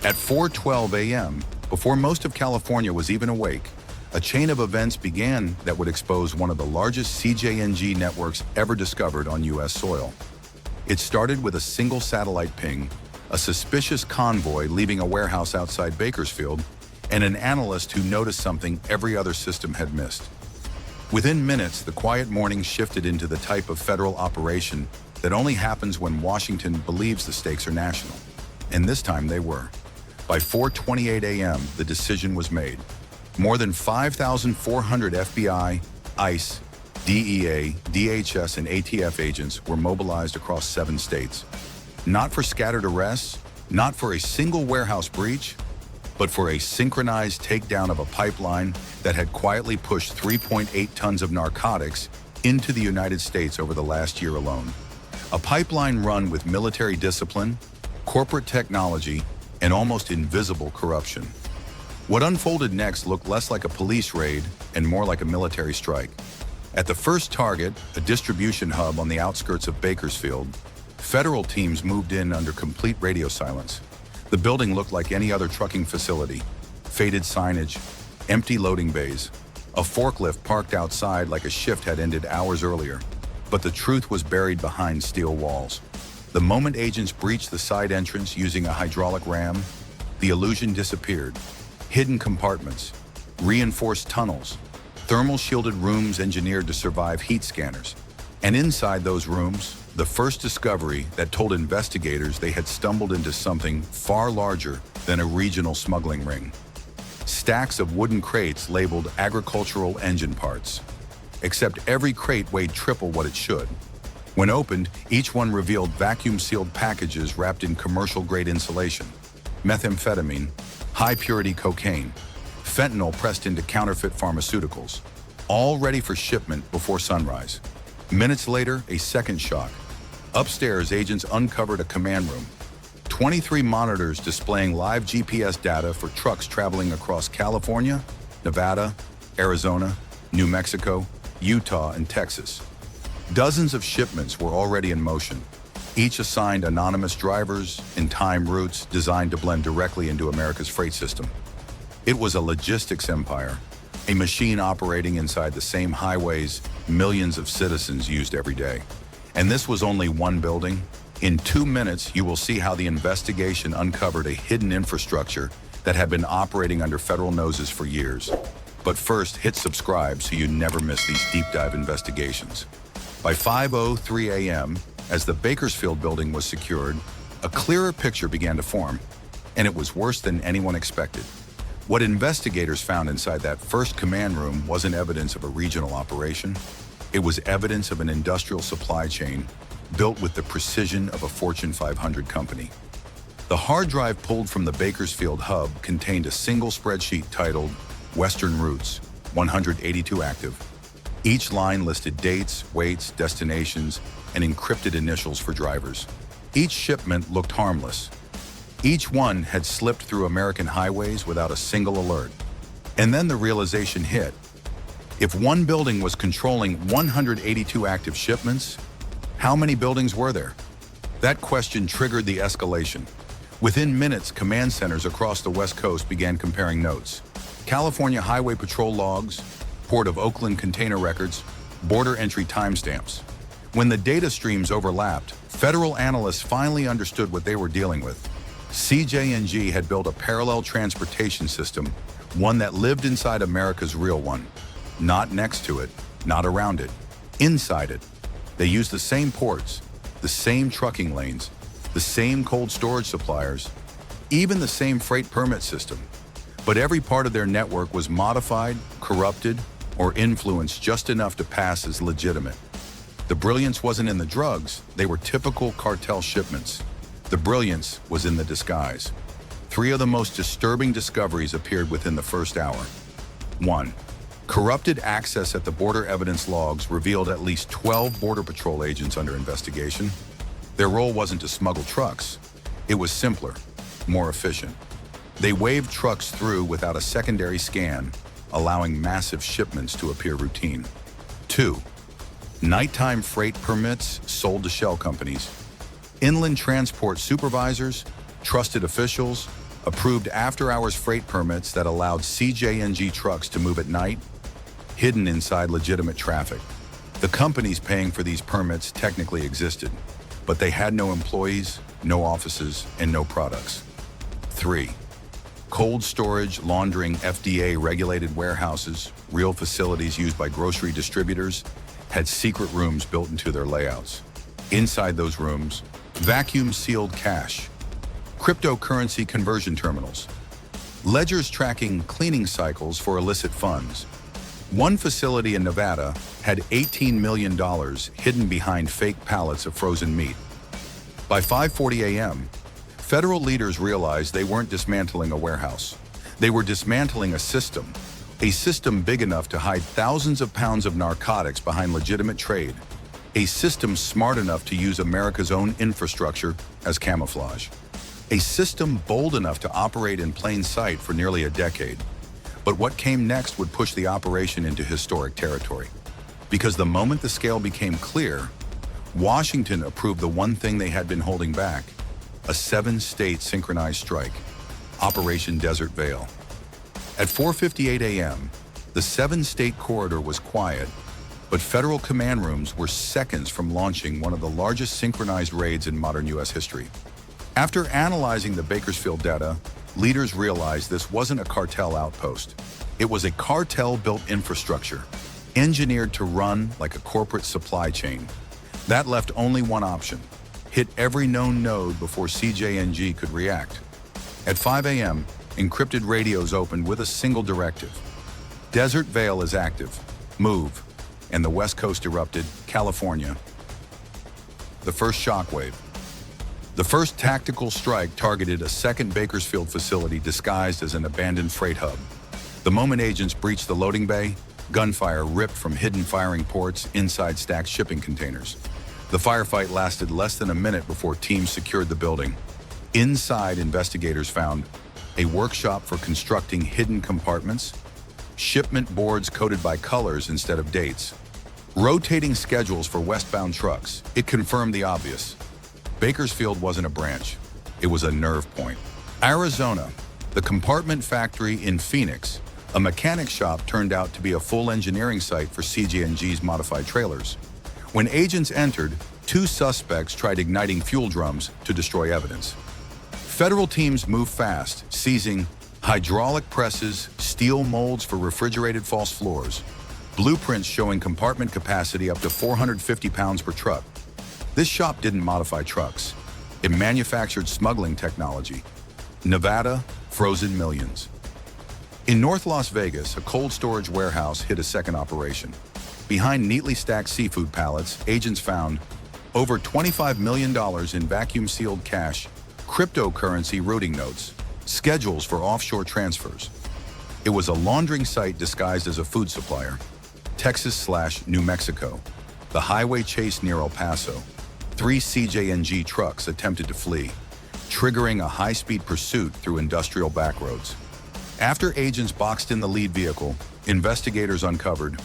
At 4:12 a.m., before most of California was even awake, a chain of events began that would expose one of the largest CJNG networks ever discovered on U.S. soil. It started with a single satellite ping, a suspicious convoy leaving a warehouse outside Bakersfield, and an analyst who noticed something every other system had missed. Within minutes, the quiet morning shifted into the type of federal operation that only happens when Washington believes the stakes are national. And this time they were. By 4:28 a.m., the decision was made. More than 5,400 FBI, ICE, DEA, DHS, and ATF agents were mobilized across 7 states. Not for scattered arrests, not for a single warehouse breach, but for a synchronized takedown of a pipeline that had quietly pushed 3.8 tons of narcotics into the United States over the last year alone. A pipeline run with military discipline, corporate technology, and almost invisible corruption. What unfolded next looked less like a police raid and more like a military strike. At the first target, a distribution hub on the outskirts of Bakersfield, federal teams moved in under complete radio silence. The building looked like any other trucking facility. Faded signage, empty loading bays, a forklift parked outside like a shift had ended hours earlier. But the truth was buried behind steel walls. The moment agents breached the side entrance using a hydraulic ram, the illusion disappeared. Hidden compartments, reinforced tunnels, thermal shielded rooms engineered to survive heat scanners. And inside those rooms, the first discovery that told investigators they had stumbled into something far larger than a regional smuggling ring. Stacks of wooden crates labeled agricultural engine parts. Except every crate weighed triple what it should. When opened, each one revealed vacuum-sealed packages wrapped in commercial-grade insulation, methamphetamine, high-purity cocaine, fentanyl pressed into counterfeit pharmaceuticals, all ready for shipment before sunrise. Minutes later, a second shock. Upstairs, agents uncovered a command room. 23 monitors displaying live GPS data for trucks traveling across California, Nevada, Arizona, New Mexico, Utah, and Texas. Dozens of shipments were already in motion, each assigned anonymous drivers and time routes designed to blend directly into America's freight system. It was a logistics empire, a machine operating inside the same highways millions of citizens used every day. And this was only one building. In 2 minutes, you will see how the investigation uncovered a hidden infrastructure that had been operating under federal noses for years. But first, hit subscribe so you never miss these deep dive investigations. By 5:03 a.m., as the Bakersfield building was secured, a clearer picture began to form, and it was worse than anyone expected. What investigators found inside that first command room wasn't evidence of a regional operation. It was evidence of an industrial supply chain built with the precision of a Fortune 500 company. The hard drive pulled from the Bakersfield hub contained a single spreadsheet titled Western Routes, 182 active. Each line listed dates, weights, destinations, and encrypted initials for drivers. Each shipment looked harmless. Each one had slipped through American highways without a single alert. And then the realization hit. If one building was controlling 182 active shipments, how many buildings were there? That question triggered the escalation. Within minutes, command centers across the West Coast began comparing notes. California Highway Patrol logs, Port of Oakland container records, border entry timestamps. When the data streams overlapped, federal analysts finally understood what they were dealing with. CJNG had built a parallel transportation system, one that lived inside America's real one. Not next to it, not around it, inside it. They used the same ports, the same trucking lanes, the same cold storage suppliers, even the same freight permit system. But every part of their network was modified, corrupted, or influenced just enough to pass as legitimate. The brilliance wasn't in the drugs, they were typical cartel shipments. The brilliance was in the disguise. 3 of the most disturbing discoveries appeared within the first hour. 1. Corrupted access at the border evidence logs revealed at least 12 Border Patrol agents under investigation. Their role wasn't to smuggle trucks. It was simpler, more efficient. They waved trucks through without a secondary scan, allowing massive shipments to appear routine. 2. Nighttime freight permits sold to shell companies. Inland transport supervisors, trusted officials, approved after-hours freight permits that allowed CJNG trucks to move at night, hidden inside legitimate traffic. The companies paying for these permits technically existed, but they had no employees, no offices, and no products. 3. Cold storage, laundering, FDA-regulated warehouses, real facilities used by grocery distributors, had secret rooms built into their layouts. Inside those rooms, vacuum-sealed cash, cryptocurrency conversion terminals, ledgers tracking cleaning cycles for illicit funds. One facility in Nevada had $18 million hidden behind fake pallets of frozen meat. By 5:40 a.m., federal leaders realized they weren't dismantling a warehouse. They were dismantling a system big enough to hide thousands of pounds of narcotics behind legitimate trade, a system smart enough to use America's own infrastructure as camouflage, a system bold enough to operate in plain sight for nearly a decade. But what came next would push the operation into historic territory. Because the moment the scale became clear, Washington approved the one thing they had been holding back, a 7-state synchronized strike, Operation Desert Veil. At 4:58 a.m., the 7-state corridor was quiet, but federal command rooms were seconds from launching one of the largest synchronized raids in modern U.S. history. After analyzing the Bakersfield data, leaders realized this wasn't a cartel outpost. It was a cartel-built infrastructure, engineered to run like a corporate supply chain. That left only one option: hit every known node before CJNG could react. At 5 a.m., encrypted radios opened with a single directive. Desert Veil is active. Move. And the West Coast erupted, California. The first shockwave. The first tactical strike targeted a second Bakersfield facility disguised as an abandoned freight hub. The moment agents breached the loading bay, gunfire ripped from hidden firing ports inside stacked shipping containers. The firefight lasted less than a minute before teams secured the building. Inside, investigators found a workshop for constructing hidden compartments, shipment boards coded by colors instead of dates, rotating schedules for westbound trucks. It confirmed the obvious. Bakersfield wasn't a branch, it was a nerve point. Arizona, the compartment factory in Phoenix, a mechanic shop, turned out to be a full engineering site for CJNG's modified trailers. When agents entered, 2 suspects tried igniting fuel drums to destroy evidence. Federal teams moved fast, seizing hydraulic presses, steel molds for refrigerated false floors, blueprints showing compartment capacity up to 450 pounds per truck. This shop didn't modify trucks. It manufactured smuggling technology. Nevada, frozen millions. In North Las Vegas, a cold storage warehouse hid a second operation. Behind neatly stacked seafood pallets, agents found over $25 million in vacuum-sealed cash, cryptocurrency routing notes, schedules for offshore transfers. It was a laundering site disguised as a food supplier. Texas/New Mexico. The highway chased near El Paso. 3 CJNG trucks attempted to flee, triggering a high-speed pursuit through industrial backroads. After agents boxed in the lead vehicle, investigators uncovered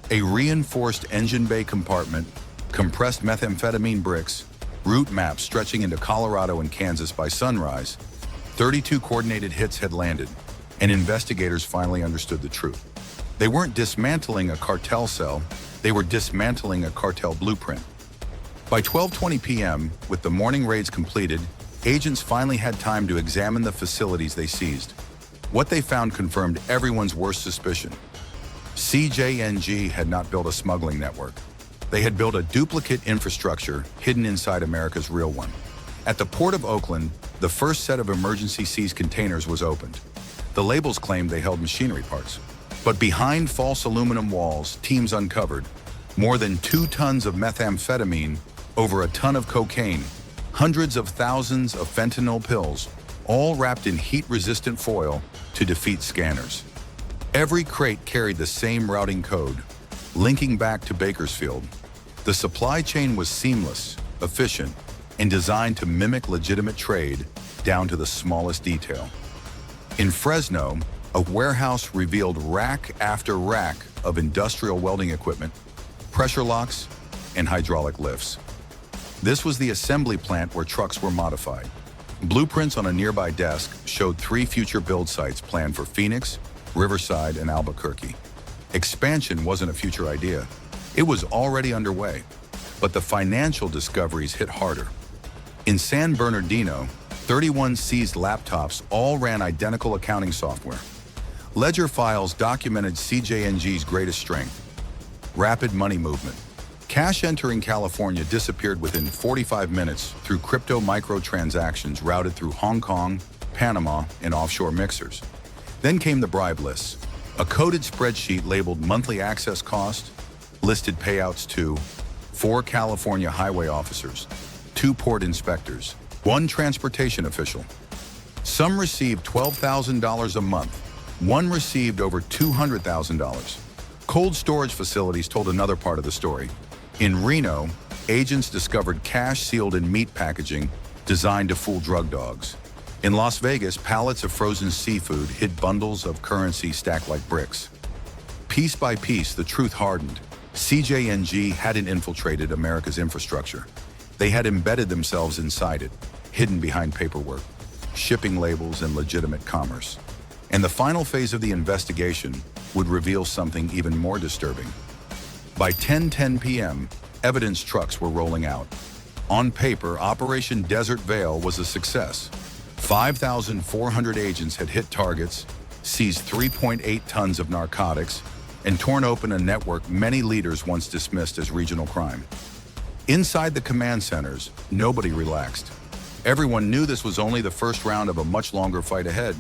a reinforced engine bay compartment, compressed methamphetamine bricks, route maps stretching into Colorado and Kansas by sunrise. 32 coordinated hits had landed, and investigators finally understood the truth. They weren't dismantling a cartel cell, they were dismantling a cartel blueprint. By 12:20 p.m., with the morning raids completed, agents finally had time to examine the facilities they seized. What they found confirmed everyone's worst suspicion. CJNG had not built a smuggling network. They had built a duplicate infrastructure hidden inside America's real one. At the Port of Oakland, the first set of emergency seized containers was opened. The labels claimed they held machinery parts. But behind false aluminum walls, teams uncovered more than 2 tons of methamphetamine, over a ton of cocaine, hundreds of thousands of fentanyl pills, all wrapped in heat-resistant foil to defeat scanners. Every crate carried the same routing code, linking back to Bakersfield. The supply chain was seamless, efficient, and designed to mimic legitimate trade down to the smallest detail. In Fresno, a warehouse revealed rack after rack of industrial welding equipment, pressure locks, and hydraulic lifts. This was the assembly plant where trucks were modified. Blueprints on a nearby desk showed 3 future build sites planned for Phoenix, Riverside, and Albuquerque. Expansion wasn't a future idea. It was already underway. But the financial discoveries hit harder. In San Bernardino, 31 seized laptops all ran identical accounting software. Ledger files documented CJNG's greatest strength: rapid money movement. Cash entering California disappeared within 45 minutes through crypto microtransactions routed through Hong Kong, Panama, and offshore mixers. Then came the bribe lists. A coded spreadsheet labeled monthly access cost listed payouts to 4 California highway officers, 2 port inspectors, 1 transportation official. Some received $12,000 a month. One received over $200,000. Cold storage facilities told another part of the story. In Reno, agents discovered cash sealed in meat packaging designed to fool drug dogs. In Las Vegas, pallets of frozen seafood hid bundles of currency stacked like bricks. Piece by piece, the truth hardened. CJNG hadn't infiltrated America's infrastructure. They had embedded themselves inside it, hidden behind paperwork, shipping labels, and legitimate commerce. And the final phase of the investigation would reveal something even more disturbing. By 10:10 p.m., evidence trucks were rolling out. On paper, Operation Desert Veil was a success. 5,400 agents had hit targets, seized 3.8 tons of narcotics, and torn open a network many leaders once dismissed as regional crime. Inside the command centers, nobody relaxed. Everyone knew this was only the first round of a much longer fight ahead.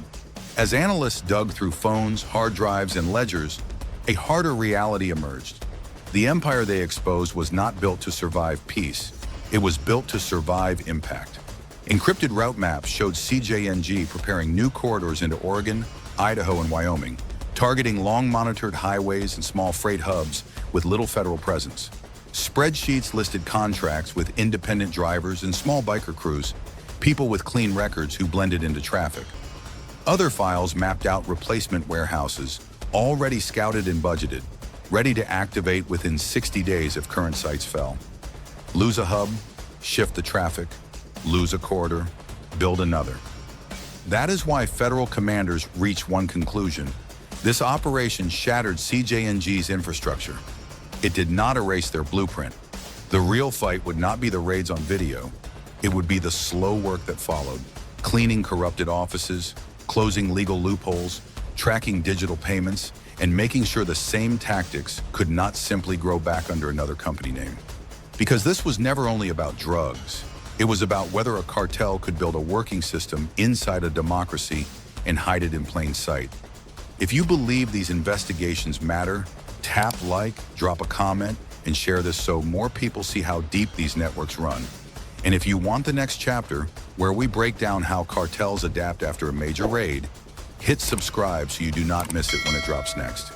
As analysts dug through phones, hard drives, and ledgers, a harder reality emerged. The empire they exposed was not built to survive peace. It was built to survive impact. Encrypted route maps showed CJNG preparing new corridors into Oregon, Idaho, and Wyoming, targeting long-monitored highways and small freight hubs with little federal presence. Spreadsheets listed contracts with independent drivers and small biker crews, people with clean records who blended into traffic. Other files mapped out replacement warehouses, already scouted and budgeted, ready to activate within 60 days if current sites fell. Lose a hub, shift the traffic, lose a corridor, build another. That is why federal commanders reached one conclusion. This operation shattered CJNG's infrastructure. It did not erase their blueprint. The real fight would not be the raids on video. It would be the slow work that followed, cleaning corrupted offices, closing legal loopholes, tracking digital payments, and making sure the same tactics could not simply grow back under another company name. Because this was never only about drugs. It was about whether a cartel could build a working system inside a democracy and hide it in plain sight. If you believe these investigations matter, tap like, drop a comment, and share this so more people see how deep these networks run. And if you want the next chapter, where we break down how cartels adapt after a major raid, hit subscribe so you do not miss it when it drops next.